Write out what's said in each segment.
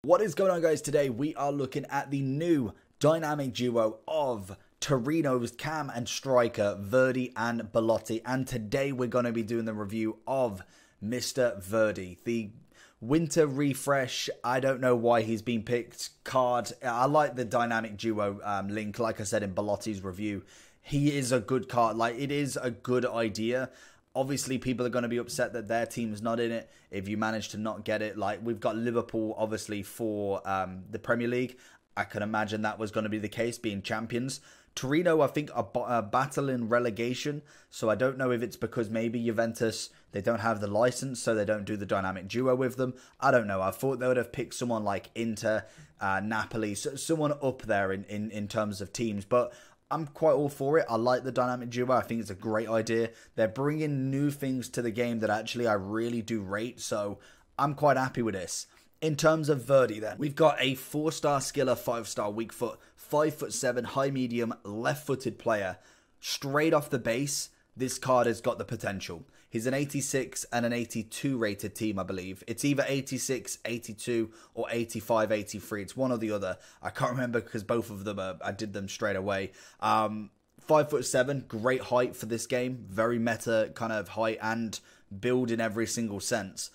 What is going on, guys? Today we are looking at the new dynamic duo of Torino's cam and striker Verdi and Belotti, and today we're going to be doing the review of Mr. Verdi, the winter refresh. I don't know why he's been picked card. I like the dynamic duo link, like I said in Belotti's review. He is a good card. Like, it is a good idea. Obviously, people are going to be upset that their team's not in it if you manage to not get it. Like, we've got Liverpool, obviously, for the Premier League. I can imagine that was going to be the case, being champions. Torino, I think, are battling relegation. So I don't know if it's because maybe Juventus, they don't have the license, so they don't do the dynamic duo with them. I don't know. I thought they would have picked someone like Inter, Napoli, so someone up there in terms of teams. But I'm quite all for it. I like the dynamic duo. I think it's a great idea. They're bringing new things to the game that actually I really do rate, so I'm quite happy with this. In terms of Verdi then, we've got a 4-star skiller, 5-star weak foot, 5'7", high medium, left-footed player. Straight off the base, this card has got the potential. He's an 86 and an 82 rated team, I believe. It's either 86, 82 or 85, 83. It's one or the other. I can't remember because both of them, I did them straight away. 5'7", great height for this game. Very meta kind of height and build in every single sense.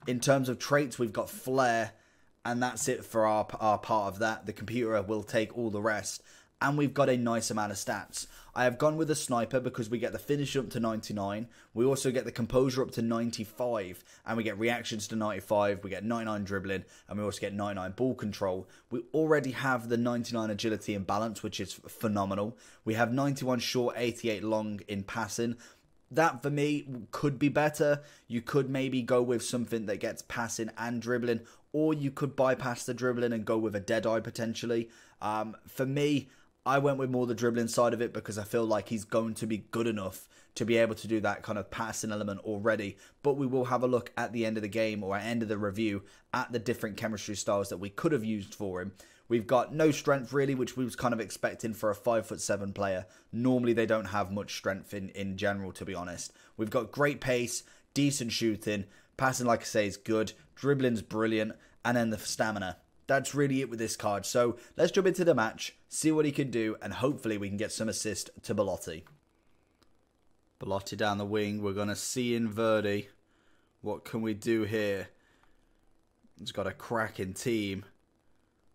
In terms of traits, we've got flair, and that's it for our part of that. The computer will take all the rest. And we've got a nice amount of stats. I have gone with a sniper because we get the finish up to 99. We also get the composure up to 95. And we get reactions to 95. We get 99 dribbling. And we also get 99 ball control. We already have the 99 agility and balance, which is phenomenal. We have 91 short, 88 long in passing. That, for me, could be better. You could maybe go with something that gets passing and dribbling. Or you could bypass the dribbling and go with a Deadeye, potentially. For me, I went with more the dribbling side of it because I feel like he's going to be good enough to be able to do that kind of passing element already. But we will have a look at the end of the game, or at the end of the review, at the different chemistry styles that we could have used for him. We've got no strength really, which we was kind of expecting for a 5'7" player. Normally they don't have much strength in general, to be honest. We've got great pace, decent shooting, passing, like I say, is good, dribbling's brilliant, and then the stamina. That's really it with this card. So let's jump into the match, see what he can do, and hopefully we can get some assist to Belotti. Belotti down the wing. We're going to see in Verdi. What can we do here? He's got a cracking team.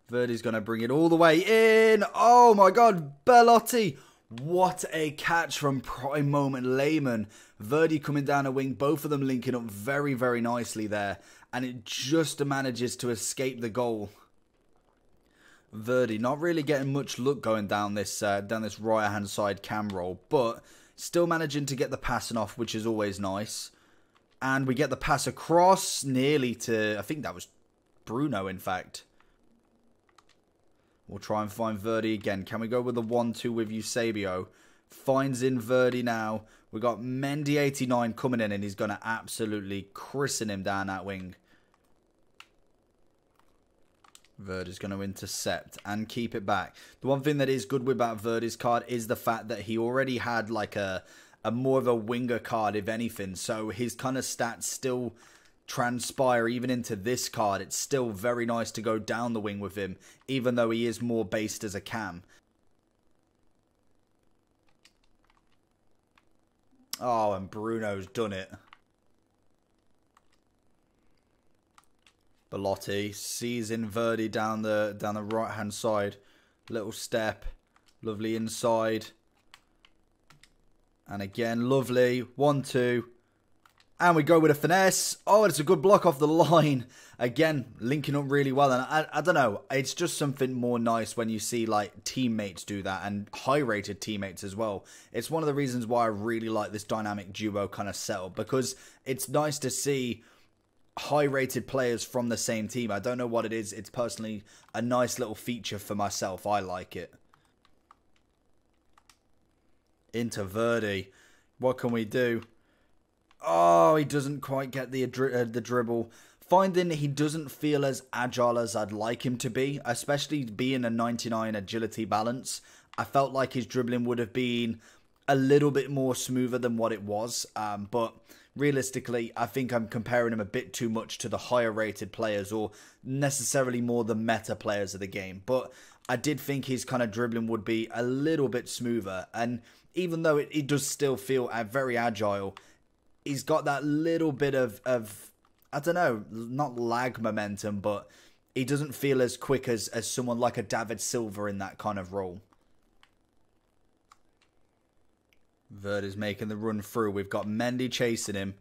Verdi's going to bring it all the way in. Oh my God, Belotti. What a catch from Prime Moment Layman. Verdi coming down a wing, both of them linking up very, very nicely there. And it just manages to escape the goal. Verdi not really getting much luck going down this right hand side cam roll, but still managing to get the passing off, which is always nice. And we get the pass across nearly to, I think that was Bruno, in fact. We'll try and find Verdi again. Can we go with the 1-2 with Eusebio? Finds in Verdi now. We got Mendy 89 coming in, and he's going to absolutely christen him down that wing. Verdi's going to intercept and keep it back. The one thing that is good about Verdi's card is the fact that he already had like a more of a winger card, if anything. So his kind of stats still transpire even into this card. It's still very nice to go down the wing with him, even though he is more based as a cam. Oh, and Bruno's done it. Belotti sees in Verdi down the right hand side. Little step, lovely inside, and again lovely 1-2. And we go with a finesse. Oh, it's a good block off the line. Again, linking up really well. And I don't know. It's just something more nice when you see like teammates do that, and high-rated teammates as well. It's one of the reasons why I really like this dynamic duo kind of setup, because it's nice to see high-rated players from the same team. I don't know what it is. It's personally a nice little feature for myself. I like it. Into Verdi. What can we do? Oh, he doesn't quite get the dribble. Finding he doesn't feel as agile as I'd like him to be, especially being a 99 agility balance. I felt like his dribbling would have been a little bit more smoother than what it was. But realistically, I think I'm comparing him a bit too much to the higher rated players, or necessarily more the meta players of the game. But I did think his kind of dribbling would be a little bit smoother. And even though it does still feel very agile, he's got that little bit of I don't know, not lag momentum, but he doesn't feel as quick as someone like a David Silva in that kind of role. Verdi's making the run through. We've got Mendy chasing him.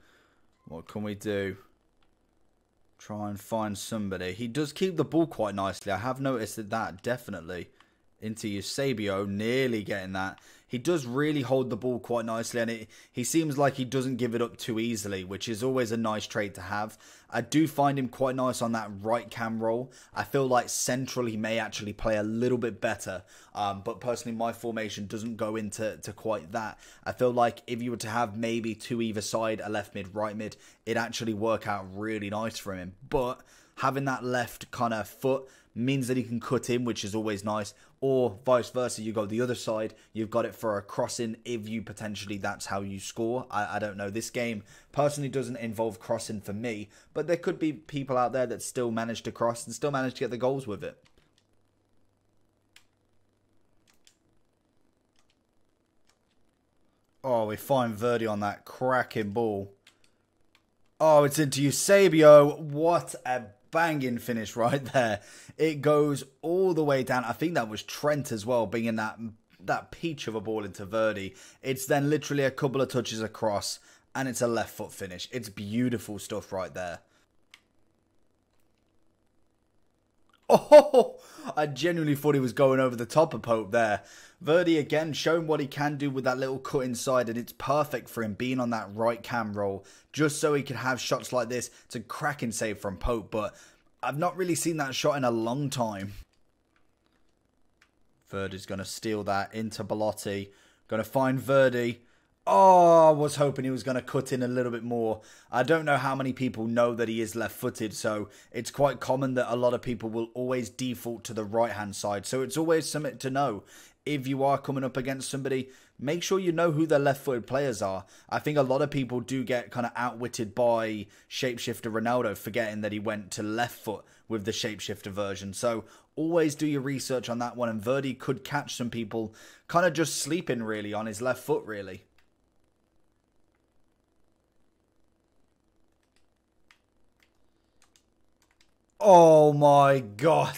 What can we do? Try and find somebody. He does keep the ball quite nicely. I have noticed that definitely. Into Eusebio, nearly getting that. He does really hold the ball quite nicely, and he seems like he doesn't give it up too easily, which is always a nice trait to have. I do find him quite nice on that right cam role. I feel like central he may actually play a little bit better, but personally my formation doesn't go into quite that. I feel like if you were to have maybe two either side, a left mid, right mid, it'd actually work out really nice for him. But having that left kind of foot means that he can cut in, which is always nice, or vice versa. You go the other side, you've got it for a crossing if you potentially that's how you score. I don't know. This game personally doesn't involve crossing for me, but there could be people out there that still manage to cross and still manage to get the goals with it. Oh, we find Verdi on that cracking ball. Oh, it's into Eusebio. What a banging finish right there. It goes all the way down. I think that was Trent as well, bringing that peach of a ball into Verdi. It's then literally a couple of touches across, and it's a left foot finish. It's beautiful stuff right there. Oh, I genuinely thought he was going over the top of Pope there. Verdi again showing what he can do with that little cut inside, and it's perfect for him being on that right cam roll, just so he can have shots like this. It's a cracking save from Pope, but I've not really seen that shot in a long time. Verdi's going to steal that into Belotti. Going to find Verdi. Oh, I was hoping he was going to cut in a little bit more. I don't know how many people know that he is left-footed, so it's quite common that a lot of people will always default to the right-hand side. So it's always something to know. If you are coming up against somebody, make sure you know who their left-footed players are. I think a lot of people do get kind of outwitted by Shapeshifter Ronaldo, forgetting that he went to left foot with the Shapeshifter version. So always do your research on that one, and Verdi could catch some people kind of just sleeping really on his left foot really. Oh my God.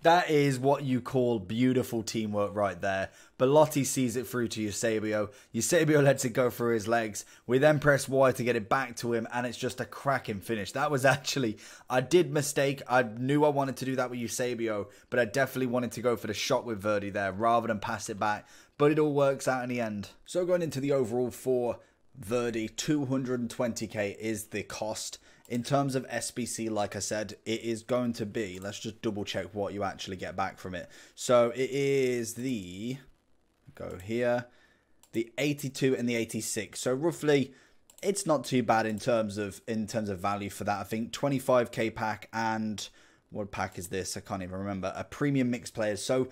That is what you call beautiful teamwork right there. Belotti sees it through to Eusebio. Eusebio lets it go through his legs. We then press Y to get it back to him, and it's just a cracking finish. That was actually, I did mistake. I knew I wanted to do that with Eusebio, but I definitely wanted to go for the shot with Verdi there rather than pass it back. But it all works out in the end. So going into the overall for Verdi, 220k is the cost. In terms of SBC, like I said, it is going to be, let's just double check what you actually get back from it. So it is the, go here, the 82 and the 86. So roughly, it's not too bad in terms of value for that. I think 25k pack, and what pack is this? I can't even remember. A premium mixed players. So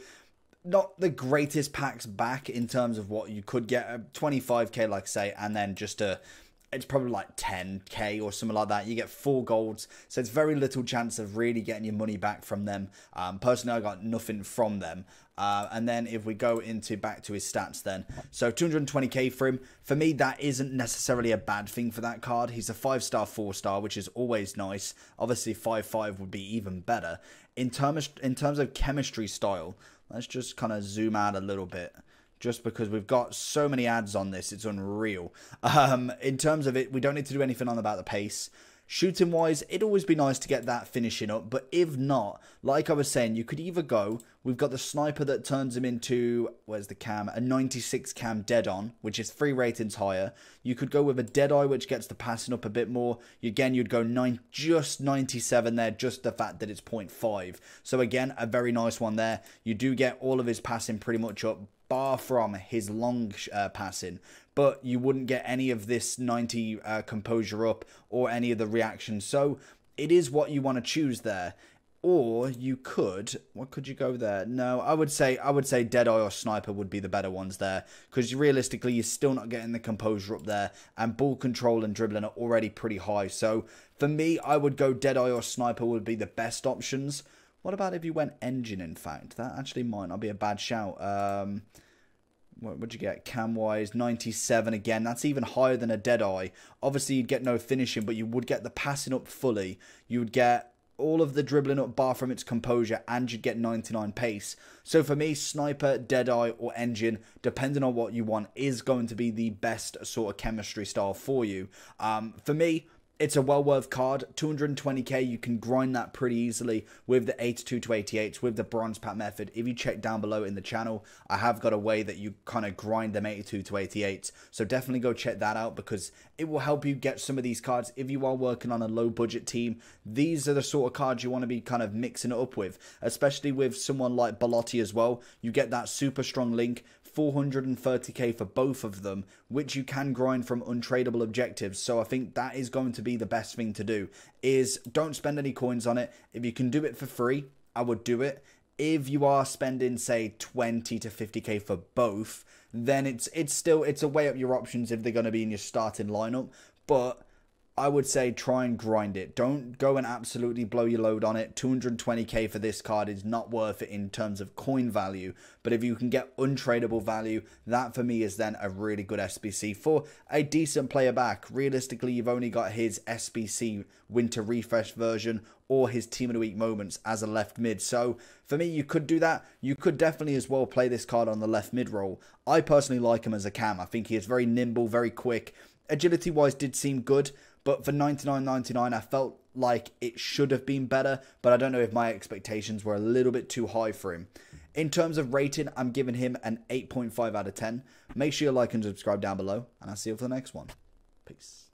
not the greatest packs back in terms of what you could get. 25k, like I say, and then just a, it's probably like 10k or something like that. You get 4 golds, so it's very little chance of really getting your money back from them. Personally, I got nothing from them. And then if we go into back to his stats then, so 220k for him. For me, that isn't necessarily a bad thing for that card. He's a 5-star, 4-star, which is always nice. Obviously, 5-5 would be even better. In terms of chemistry style, let's just kind of zoom out a little bit. Just because we've got so many ads on this, it's unreal. In terms of it, we don't need to do anything on about the pace. Shooting wise, it'd always be nice to get that finishing up. But if not, like I was saying, you could either go, we've got the sniper that turns him into, where's the cam? A 96 cam dead on, which is 3 ratings higher. You could go with a dead eye, which gets the passing up a bit more. Again, you'd go just 97 there, just the fact that it's 0.5. So again, a very nice one there. You do get all of his passing pretty much up, bar from his long passing, but you wouldn't get any of this 90 composure up or any of the reactions. So it is what you want to choose there. Or you could, what could you go there? No, I would say Deadeye or Sniper would be the better ones there. Because realistically, you're still not getting the composure up there. And ball control and dribbling are already pretty high. So for me, I would go Deadeye or Sniper would be the best options. What about if you went Engine, in fact? That actually might not be a bad shout. What would you get? Cam-wise, 97 again. That's even higher than a Deadeye. Obviously, you'd get no finishing, but you would get the passing up fully. You would get all of the dribbling up bar from its composure, and you'd get 99 pace. So for me, Sniper, Deadeye, or Engine, depending on what you want, is going to be the best sort of chemistry style for you. For me, it's a well worth card. 220k, you can grind that pretty easily with the 82 to 88s, with the bronze pack method. If you check down below in the channel, I have got a way that you kind of grind them 82 to 88s. So definitely go check that out, because it will help you get some of these cards. If you are working on a low budget team, these are the sort of cards you want to be kind of mixing it up with, especially with someone like Belotti as well. You get that super strong link, 430k for both of them, which you can grind from untradeable objectives. So I think that is going to be the best thing to do, is don't spend any coins on it. If you can do it for free, I would do it. If you are spending, say, 20 to 50k for both, then it's a way up your options if they're going to be in your starting lineup. But I would say try and grind it. Don't go and absolutely blow your load on it. 220k for this card is not worth it in terms of coin value. But if you can get untradeable value, that for me is then a really good SBC for a decent player back. Realistically, you've only got his SBC Winter Refresh version or his Team of the Week moments as a left mid. So for me, you could do that. You could definitely as well play this card on the left mid role. I personally like him as a cam. I think he is very nimble, very quick. Agility wise did seem good, but for 99.99 I felt like it should have been better, but I don't know if my expectations were a little bit too high for him. In terms of rating, I'm giving him an 8.5 out of 10. Make sure you like and subscribe down below, and I'll see you for the next one. Peace.